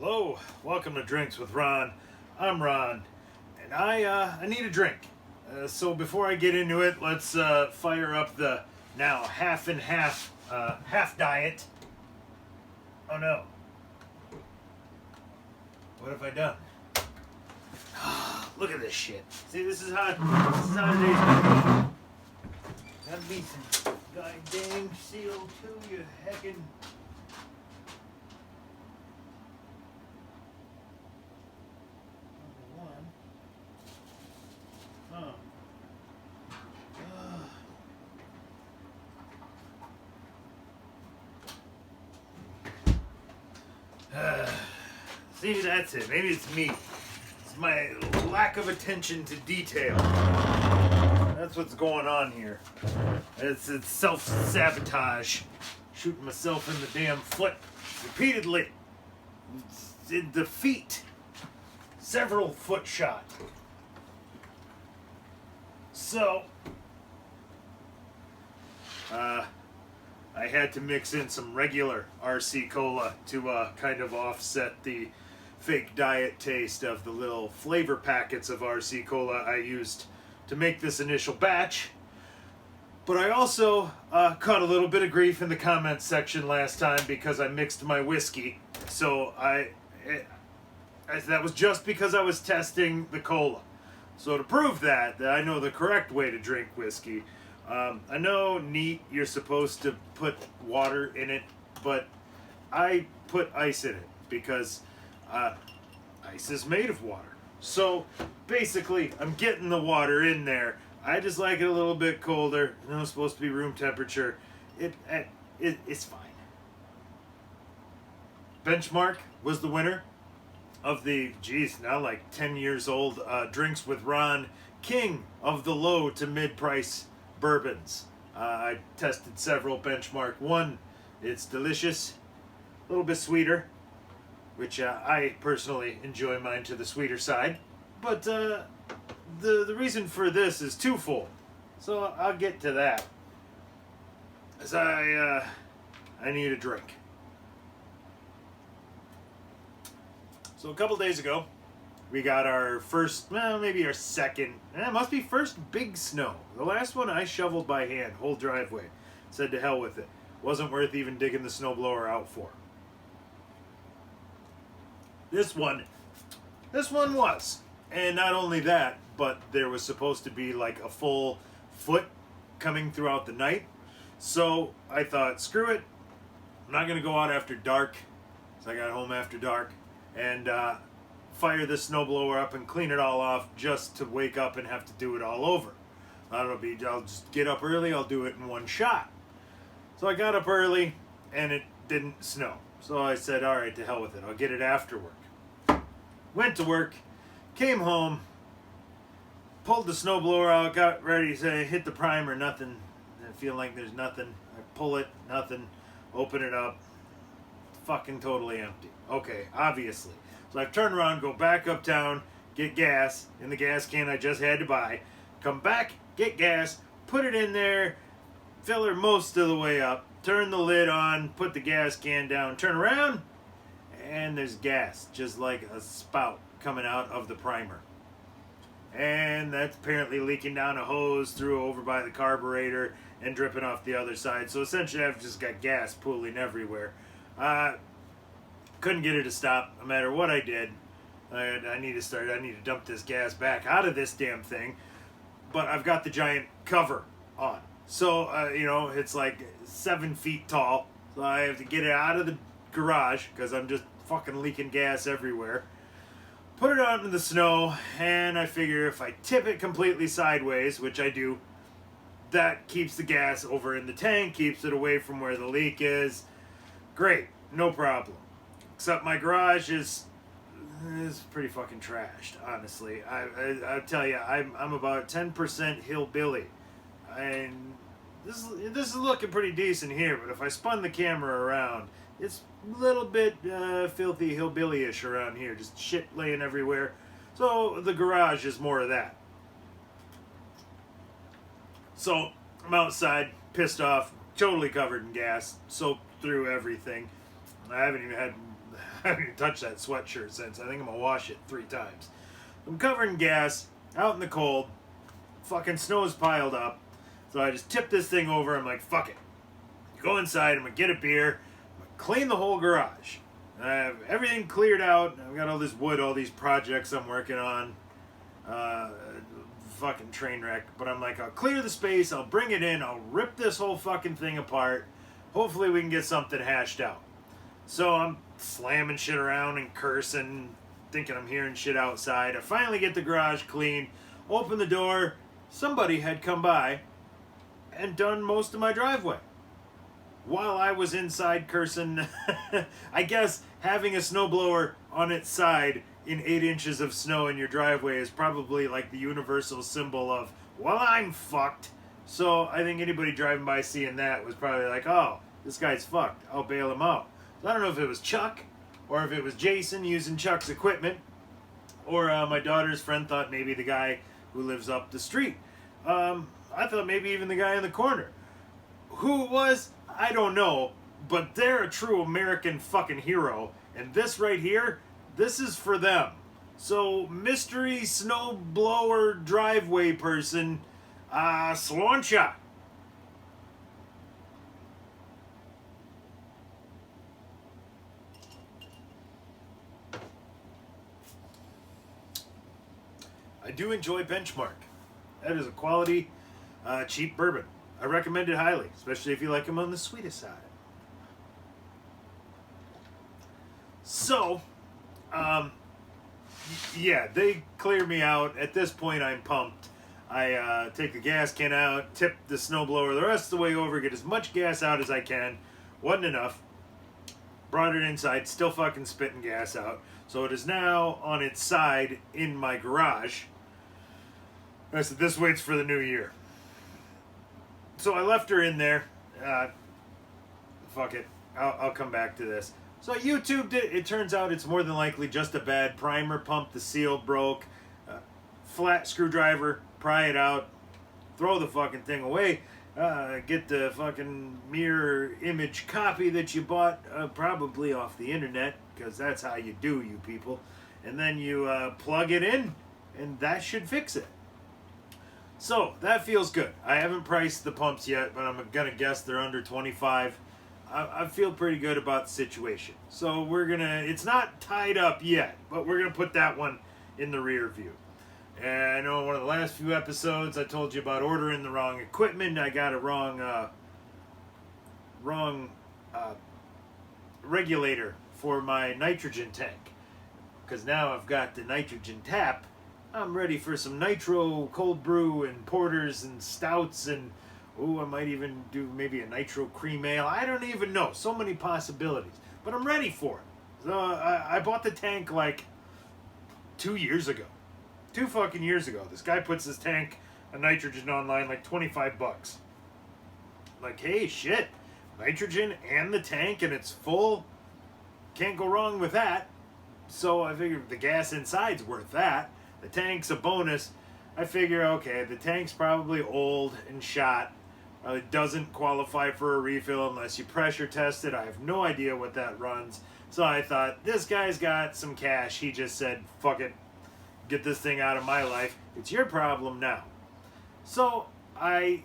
Hello, welcome to Drinks with Ron. I'm Ron, and I need a drink. So before I get into it, let's fire up the now half and half half diet. Oh no! What have I done? Look at this shit. See, this is how today's. Gotta be some goddamn CO2, you heckin'. See, that's it. Maybe it's me. It's my lack of attention to detail. That's what's going on here. It's self-sabotage. Shooting myself in the damn foot repeatedly. In the feet. Several foot shot. So, I had to mix in some regular RC Cola to kind of offset the fake diet taste of the little flavor packets of RC Cola I used to make this initial batch. But I also caught a little bit of grief in the comments section last time because I mixed my whiskey. So that was just because I was testing the cola. So to prove that I know the correct way to drink whiskey, I know neat you're supposed to put water in it, but I put ice in it because ice is made of water. So basically, I'm getting the water in there. I just like it a little bit colder. I know it's supposed to be room temperature. It's fine. Benchmark was the winner of the, now like 10 years old, Drinks with Ron, king of the low to mid-price bourbons. I tested several. Benchmark one. It's delicious. A little bit sweeter, which I personally enjoy mine to the sweeter side. But the reason for this is twofold. So I'll get to that. As I need a drink. So a couple days ago, we got our first, well, maybe our second, it must be first big snow. The last one I shoveled by hand, whole driveway. Said to hell with it. Wasn't worth even digging the snowblower out for. This one was. And not only that, but there was supposed to be like a full foot coming throughout the night. So I thought, screw it. I'm not going to go out after dark. So I got home after dark. And fire this snowblower up and clean it all off just to wake up and have to do it all over. I'll just get up early, I'll do it in one shot. So I got up early and it didn't snow. So I said, all right, to hell with it, I'll get it after work. Went to work, came home, pulled the snowblower out, got ready to hit the primer, nothing. I feel like there's nothing. I pull it, nothing, open it up, fucking totally empty. Okay, obviously. So I've turned around, go back uptown, get gas in the gas can I just had to buy, come back, get gas, put it in there, fill her most of the way up, turn the lid on, put the gas can down, turn around, and there's gas, just like a spout coming out of the primer. And that's apparently leaking down a hose through over by the carburetor and dripping off the other side. So essentially I've just got gas pooling everywhere. Couldn't get her to stop no matter what I did. I need to dump this gas back out of this damn thing. But I've got the giant cover on. So, it's like 7 feet tall. So I have to get it out of the garage because I'm just fucking leaking gas everywhere. Put it out in the snow, and I figure if I tip it completely sideways, which I do, that keeps the gas over in the tank, keeps it away from where the leak is. Great, no problem. Except my garage is pretty fucking trashed, honestly. I tell you, I'm about 10% hillbilly, and this is looking pretty decent here. But if I spun the camera around, it's a little bit filthy hillbilly-ish around here, just shit laying everywhere. So the garage is more of that. So I'm outside, pissed off, totally covered in gas, soaked through everything. I haven't even had, I haven't even touched that sweatshirt since. I think I'm gonna wash it 3 times. I'm covered in gas, out in the cold. Fucking snow's piled up. So I just tip this thing over. I'm like, fuck it. Go inside. I'm gonna get a beer. I'm gonna clean the whole garage. I have everything cleared out. I've got all this wood, all these projects I'm working on. Fucking train wreck. But I'm like, I'll clear the space. I'll bring it in. I'll rip this whole fucking thing apart. Hopefully we can get something hashed out. So I'm slamming shit around and cursing, thinking I'm hearing shit outside. I finally get the garage clean. Open the door. Somebody had come by and done most of my driveway while I was inside cursing. I guess having a snowblower on its side in 8 inches of snow in your driveway is probably like the universal symbol of, well, I'm fucked. So I think anybody driving by seeing that was probably like, oh, this guy's fucked. I'll bail him out. So I don't know if it was Chuck or if it was Jason using Chuck's equipment, or my daughter's friend thought maybe the guy who lives up the street. I thought maybe even the guy in the corner. Who it was, I don't know, but they're a true American fucking hero. And this right here, this is for them. So, mystery snowblower driveway person, Sloncha. I do enjoy Benchmark. That is a quality, cheap bourbon. I recommend it highly, especially if you like them on the sweetest side. So, yeah, they clear me out. At this point, I'm pumped. I take the gas can out, tip the snowblower the rest of the way over, get as much gas out as I can. Wasn't enough. Brought it inside, still fucking spitting gas out. So it is now on its side in my garage. I said, this waits for the new year. So I left her in there. Fuck it. I'll come back to this. So I YouTubed it. It turns out it's more than likely just a bad primer pump. The seal broke. Flat screwdriver. Pry it out. Throw the fucking thing away. Get the fucking mirror image copy that you bought probably off the internet, because that's how you do, you people. And then you plug it in, and that should fix it. So that feels good. I haven't priced the pumps yet, but I'm gonna guess they're under 25. I feel pretty good about the situation. So we're gonna, it's not tied up yet, but we're gonna put that one in the rear view. And I know in one of the last few episodes I told you about ordering the wrong equipment. I got a wrong regulator for my nitrogen tank, because now I've got the nitrogen tap. I'm ready for some nitro cold brew and porters and stouts, and I might even do maybe a nitro cream ale. I don't even know. So many possibilities. But I'm ready for it. So I bought the tank like 2 years ago. 2 fucking years ago. This guy puts his tank of nitrogen online like $25. Like, hey, shit. Nitrogen and the tank, and it's full. Can't go wrong with that. So I figured the gas inside's worth that. The tank's a bonus. I figure, okay, the tank's probably old and shot. It doesn't qualify for a refill unless you pressure test it. I have no idea what that runs. So I thought, this guy's got some cash. He just said, fuck it. Get this thing out of my life. It's your problem now. So I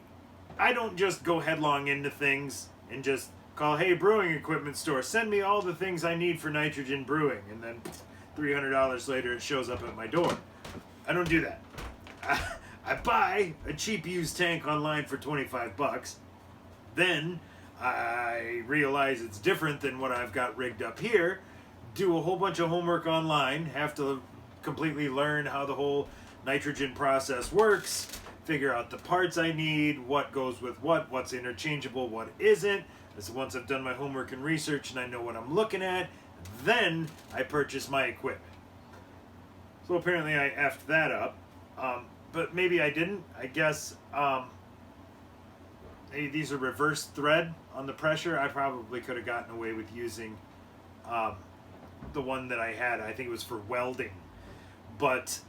don't just go headlong into things and just call, hey, brewing equipment store, send me all the things I need for nitrogen brewing. And then $300 later, it shows up at my door. I don't do that. I buy a cheap used tank online for $25. Then I realize it's different than what I've got rigged up here. Do a whole bunch of homework online. Have to completely learn how the whole nitrogen process works. Figure out the parts I need, what goes with what's interchangeable, what isn't. So once I've done my homework and research and I know what I'm looking at, then I purchase my equipment. So apparently I effed that up. But maybe I didn't. I guess these are reverse thread on the pressure. I probably could have gotten away with using the one that I had. I think it was for welding. But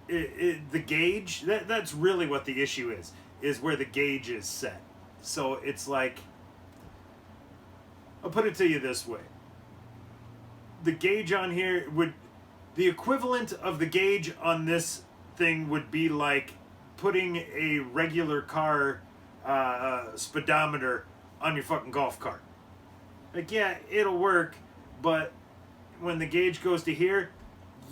the gauge, that's really what the issue is where the gauge is set. So it's like, I'll put it to you this way. the gauge on here would, the equivalent of the gauge on this thing would be like putting a regular car speedometer on your fucking golf cart. Like, yeah, it'll work, but when the gauge goes to here,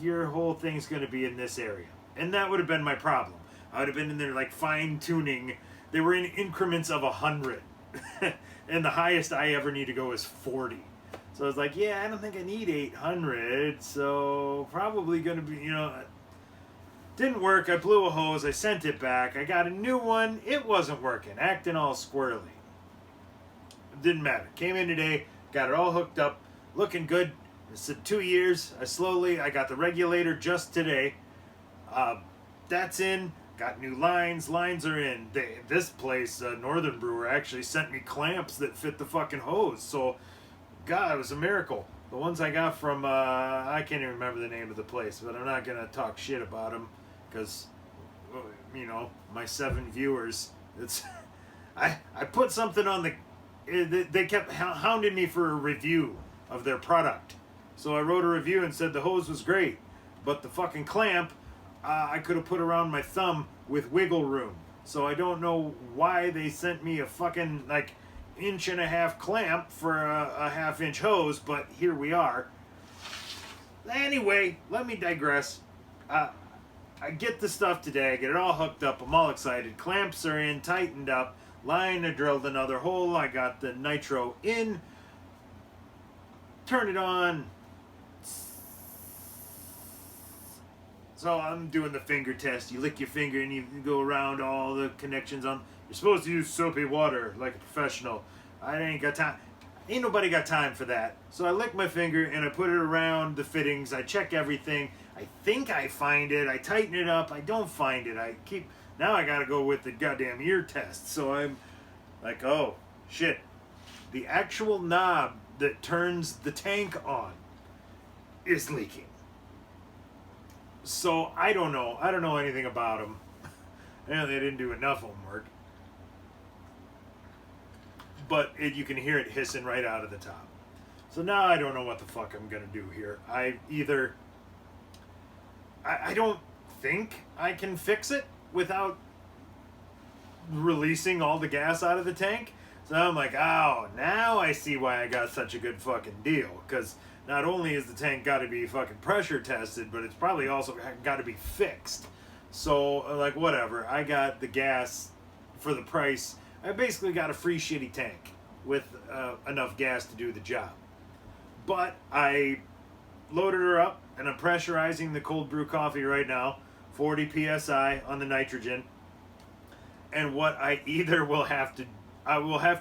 your whole thing's going to be in this area. And that would have been my problem. I would have been in there like fine tuning. They were in increments of 100. And the highest I ever need to go is 40. So I was like, yeah, I don't think I need 800. So probably going to be, didn't work. I blew a hose. I sent it back. I got a new one. It wasn't working. Acting all squirrely. It didn't matter. Came in today. Got it all hooked up. Looking good. It's 2 years. I got the regulator just today. That's in. Got new lines. Lines are in. This place, Northern Brewer, actually sent me clamps that fit the fucking hose. So, God, it was a miracle. The ones I got from, I can't even remember the name of the place, but I'm not going to talk shit about them because, my 7 viewers, it's, I put something on they kept hounding me for a review of their product. So I wrote a review and said the hose was great, but the fucking clamp, I could have put around my thumb with wiggle room. So I don't know why they sent me a fucking, 1.5-inch clamp for a 1/2-inch hose, but here we are. Anyway, let me digress. I get the stuff today. I get it all hooked up. I'm all excited. Clamps are in, tightened up. Line, I drilled another hole. I got the nitro in. Turn it on. So I'm doing the finger test. You lick your finger and you go around all the connections on. You're supposed to use soapy water like a professional. I ain't got time. Ain't nobody got time for that. So I lick my finger and I put it around the fittings. I check everything. I think I find it. I tighten it up. I don't find it. Now I gotta go with the goddamn ear test. So I'm like, oh, shit. The actual knob that turns the tank on is leaking. So I don't know. I don't know anything about them. They didn't do enough homework. But you can hear it hissing right out of the top. So now I don't know what the fuck I'm going to do here. I don't think I can fix it without releasing all the gas out of the tank. So I'm like, oh, now I see why I got such a good fucking deal. Because not only is the tank got to be fucking pressure tested, but it's probably also got to be fixed. So, whatever. I got the gas for the price. I basically got a free shitty tank with enough gas to do the job. But I loaded her up, and I'm pressurizing the cold brew coffee right now. 40 PSI on the nitrogen. And what I will have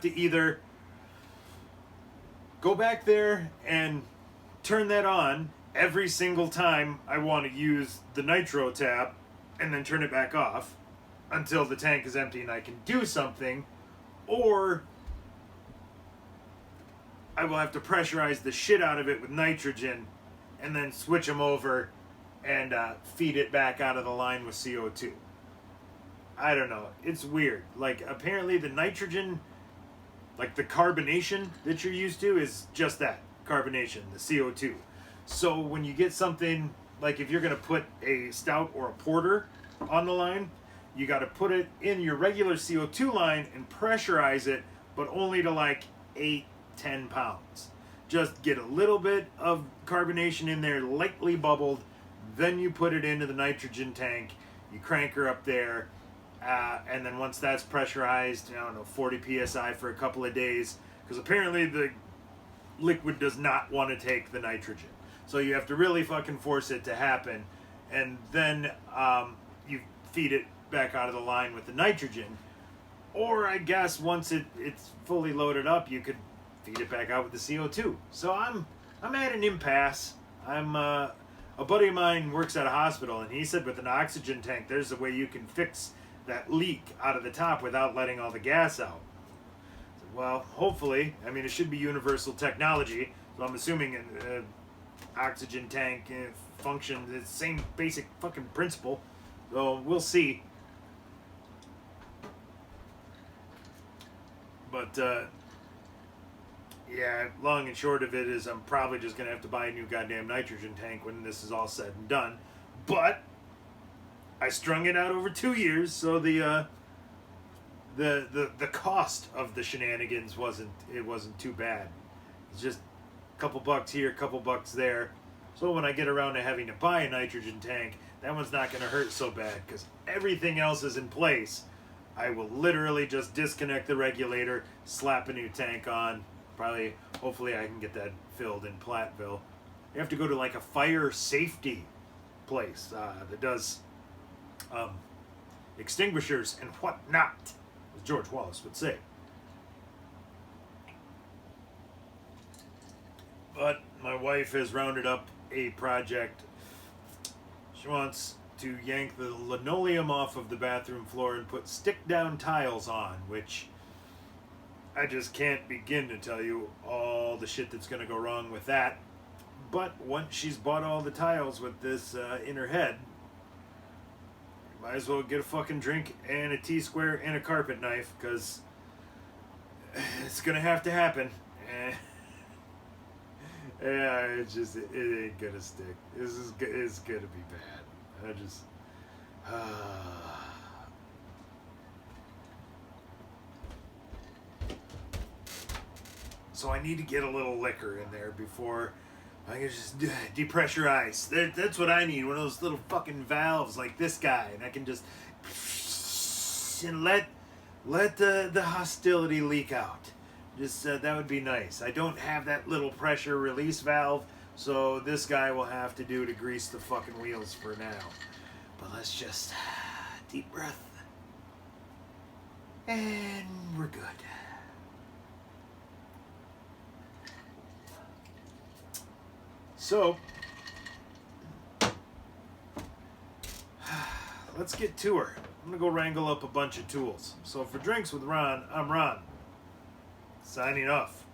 to either go back there and turn that on every single time I want to use the nitro tap and then turn it back off until the tank is empty and I can do something, or I will have to pressurize the shit out of it with nitrogen and then switch them over and feed it back out of the line with CO2. I don't know. It's weird. Apparently the nitrogen, the carbonation that you're used to is just that. Carbonation, the CO2. So when you get something, if you're going to put a stout or a porter on the line, you got to put it in your regular CO2 line and pressurize it, but only to 8-10 pounds. Just get a little bit of carbonation in there, lightly bubbled, then you put it into the nitrogen tank, you crank her up there, and then once that's pressurized, 40 psi for a couple of days, because apparently the liquid does not want to take the nitrogen. So you have to really fucking force it to happen, and then you feed it back out of the line with the nitrogen. Or I guess once it's fully loaded up, you could feed it back out with the CO2. So I'm at an impasse. A buddy of mine works at a hospital, and he said with an oxygen tank, there's a way you can fix that leak out of the top without letting all the gas out. Well, hopefully. It should be universal technology, so I'm assuming an oxygen tank functions the same basic fucking principle. So we'll see. But yeah, long and short of it is I'm probably just going to have to buy a new goddamn nitrogen tank when this is all said and done. But I strung it out over 2 years, so the cost of the shenanigans wasn't too bad. It's just a couple bucks here, a couple bucks there. So when I get around to having to buy a nitrogen tank, that one's not going to hurt so bad because everything else is in place. I will literally just disconnect the regulator, slap a new tank on. Probably, hopefully I can get that filled in Platteville. You have to go to like a fire safety place that does extinguishers and whatnot, as George Wallace would say. But my wife has rounded up a project. She wants to yank the linoleum off of the bathroom floor and put stick-down tiles on, which I just can't begin to tell you all the shit that's going to go wrong with that. But once she's bought all the tiles with this in her head, might as well get a fucking drink and a T-square and a carpet knife, because it's going to have to happen. Yeah, it ain't gonna stick. It's gonna be bad. I just, So I need to get a little liquor in there before I can just depressurize. That's what I need. One of those little fucking valves like this guy, and I can just and let the hostility leak out. Just that would be nice. I don't have that little pressure release valve, so this guy will have to do to grease the fucking wheels for now. But let's just deep breath, and we're good. So let's get to her. I'm gonna go wrangle up a bunch of tools. So for Drinks with Ron, I'm Ron. Signing off.